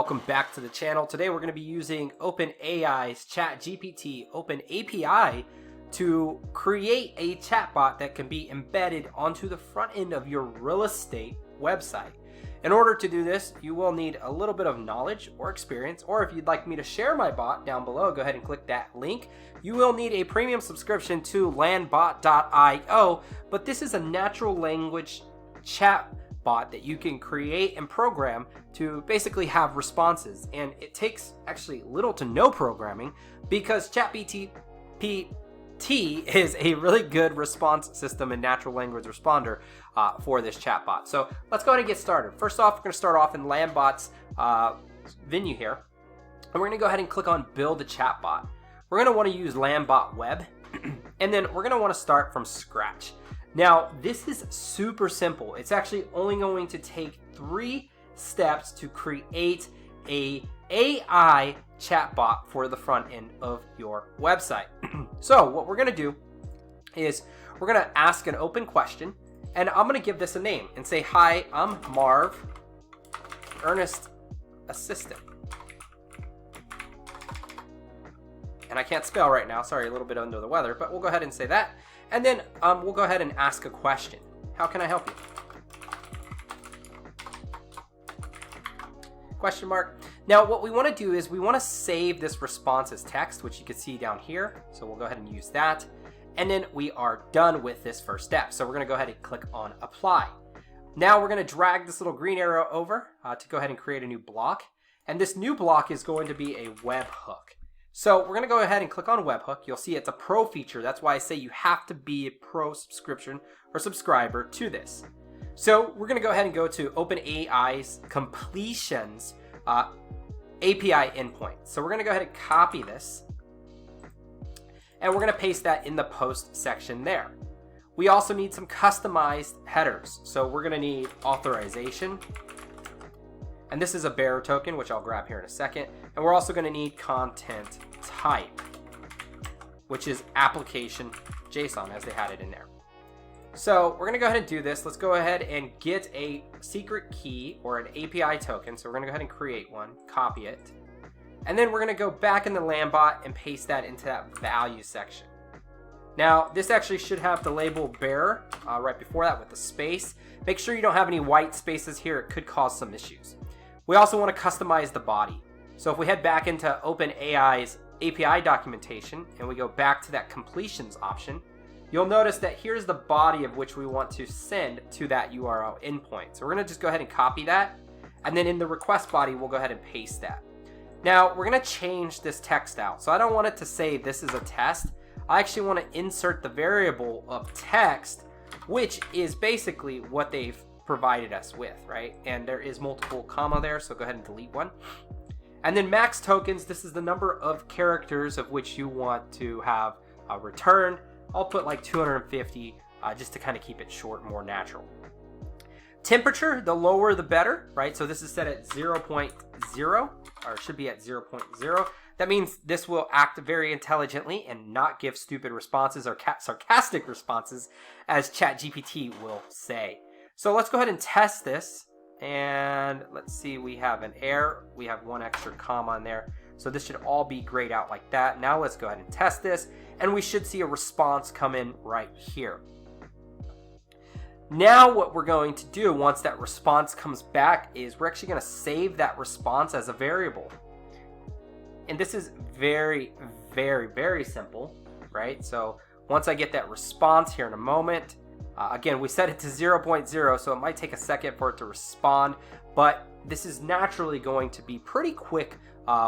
welcome back to the channel. Today we're going to be using OpenAI's ChatGPT Open API to create a chatbot that can be embedded onto the front end of your real estate website. In order to do this, you will need a little bit of knowledge or experience, or if you'd like me to share my bot down below, go ahead and click that link. You will need a premium subscription to LandBot.io, but this is a natural language chatbot that you can create and program to basically have responses. And it takes actually little to no programming because ChatGPT is a really good response system and natural language responder for this chatbot. So let's go ahead and get started. First off, we're going to start off in LandBot's venue here. And we're going to go ahead and click on Build a Chatbot. We're going to want to use LandBot Web. And then we're going to want to start from scratch. Now, this is super simple. It's actually only going to take 3 steps to create a AI chatbot for the front end of your website. So what we're going to do is we're going to ask an open question, and I'm going to give this a name and say, "Hi, I'm Marv, Ernest Assistant." And I can't spell right now, sorry, a little bit under the weather, but we'll go ahead and say that. And then we'll go ahead and ask a question. How can I help you? Question mark. Now what we want to do is we want to save this response as text, which you can see down here. So we'll go ahead and use that. And then we are done with this first step. So we're going to go ahead and click on apply. Now we're going to drag this little green arrow over to go ahead and create a new block. And this new block is going to be a webhook. So we're going to go ahead and click on Webhook. You'll see it's a pro feature. That's why I say you have to be a pro subscription or subscriber to this. So we're going to go ahead and go to OpenAI's completions API endpoint. So we're going to go ahead and copy this. And we're going to paste that in the post section there. We also need some customized headers. So we're going to need authorization. And this is a bearer token, which I'll grab here in a second. And we're also going to need content type, which is application JSON, as they had it in there. So we're going to go ahead and do this. Let's go ahead and get a secret key or an API token. So we're going to go ahead and create one, copy it. And then we're going to go back in the LandBot and paste that into that value section. Now, this actually should have the label bearer right before that with the space. Make sure you don't have any white spaces here. It could cause some issues. We also want to customize the body. So if we head back into OpenAI's API documentation and we go back to that completions option, you'll notice that here's the body of which we want to send to that URL endpoint. So we're going to just go ahead and copy that. And then in the request body, we'll go ahead and paste that. Now we're going to change this text out. So I don't want it to say this is a test. I actually want to insert the variable of text, which is basically what they've provided us with, right? And there is multiple comma there, so go ahead and delete one. And then max tokens, this is the number of characters of which you want to have returned. I'll put like 250 just to kind of keep it short and more natural. Temperature, the lower the better, right? So this is set at 0.0, or it should be at 0.0. That means this will act very intelligently and not give stupid responses or sarcastic responses, as ChatGPT will say. So let's go ahead and test this. And let's see, we have an error. We have one extra comma in there. So this should all be grayed out like that. Now let's go ahead and test this. And we should see a response come in right here. Now what we're going to do once that response comes back is we're actually going to save that response as a variable. And this is very, very, very simple, right? So once I get that response here in a moment, again, we set it to 0.0, so it might take a second for it to respond, but this is naturally going to be pretty quick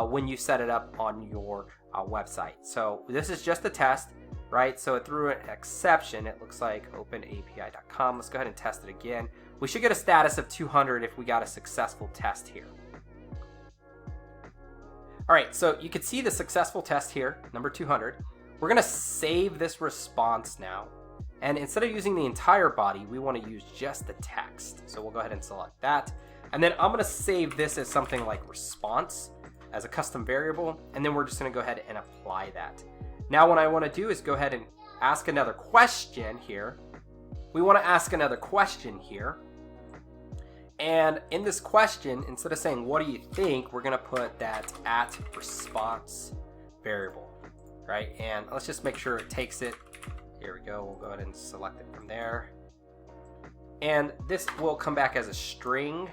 when you set it up on your website. So this is just a test, right? So it threw an exception. It looks like openapi.com. Let's go ahead and test it again. We should get a status of 200 if we got a successful test here. All right, so you can see the successful test here, number 200. We're going to save this response now. And instead of using the entire body, we want to use just the text. So we'll go ahead and select that. And then I'm going to save this as something like response as a custom variable. And then we're just going to go ahead and apply that. Now what I want to do is go ahead and ask another question here. We want to ask another question here. And in this question, instead of saying, what do you think, we're gonna put that at response variable, right? And let's just make sure it takes it. Here we go, we'll go ahead and select it from there. And this will come back as a string.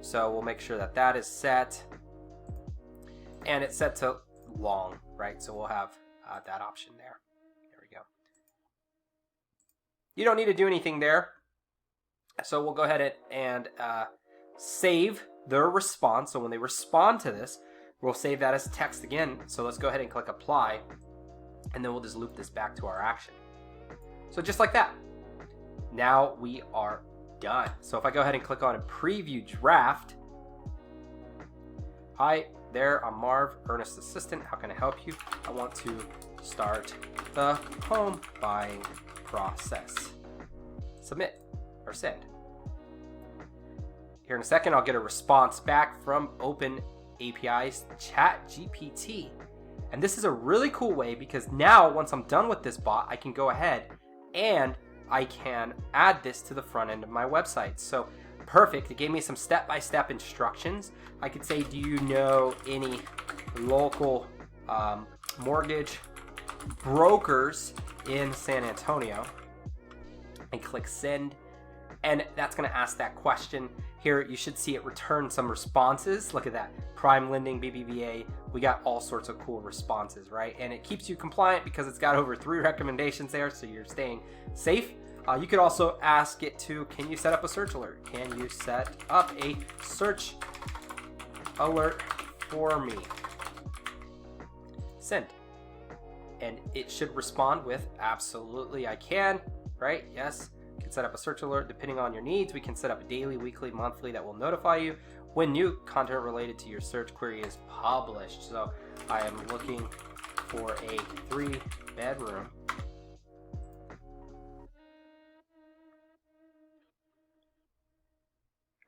So we'll make sure that that is set. And it's set to long, right? So we'll have that option there. There we go. You don't need to do anything there. So we'll go ahead and save their response. So when they respond to this, we'll save that as text again. So let's go ahead and click apply. And then we'll just loop this back to our action. So just like that. Now we are done. So if I go ahead and click on a preview draft. Hi there, I'm Marv, Ernest's assistant. How can I help you? I want to start the home buying process. Submit or send. Here in a second, I'll get a response back from OpenAPI's ChatGPT. And this is a really cool way because now once I'm done with this bot, I can go ahead and I can add this to the front end of my website. So perfect, it gave me some step-by-step instructions. I could say, do you know any local mortgage brokers in San Antonio? And click send. And that's going to ask that question. Here you should see it return some responses. Look at that. Prime lending, BBVA. We got all sorts of cool responses, right? And it keeps you compliant because it's got over 3 recommendations there, so you're staying safe. You could also ask it to, can you set up a search alert? Can you set up a search alert for me? Send. And it should respond with, absolutely I can, right? Yes. Can set up a search alert depending on your needs. We can set up daily, weekly, monthly that will notify you when new content related to your search query is published. So I am looking for a 3-bedroom.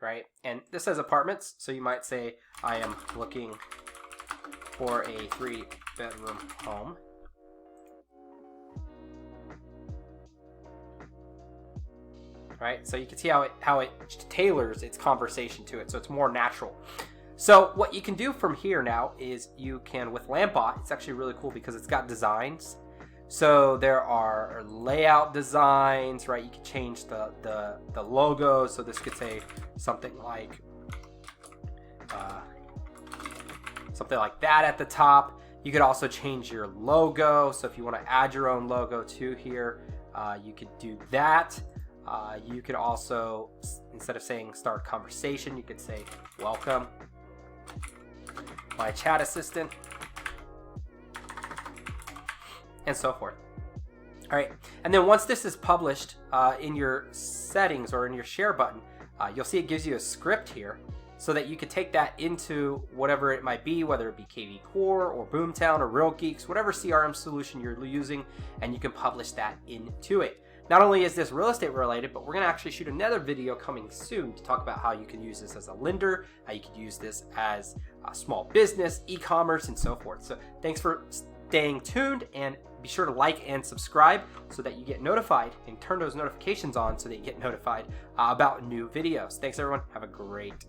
Right? And this says apartments, so you might say I am looking for a 3-bedroom home. Right? So you can see how it tailors its conversation to it, so it's more natural. So what you can do from here now is you can, with LandBot, it's actually really cool because it's got designs. So there are layout designs, right? You can change the logo. So this could say something like that at the top. You could also change your logo. So if you want to add your own logo to here, you could do that. You could also, instead of saying start conversation, you could say welcome, my chat assistant, and so forth. All right, and then once this is published in your settings or in your share button, you'll see it gives you a script here so that you could take that into whatever it might be, whether it be KV Core or Boomtown or Real Geeks, whatever CRM solution you're using, and you can publish that into it. Not only is this real estate related, but we're going to actually shoot another video coming soon to talk about how you can use this as a lender, how you can use this as a small business, e-commerce, and so forth. So thanks for staying tuned, and be sure to like and subscribe so that you get notified, and turn those notifications on so that you get notified about new videos. Thanks everyone. Have a great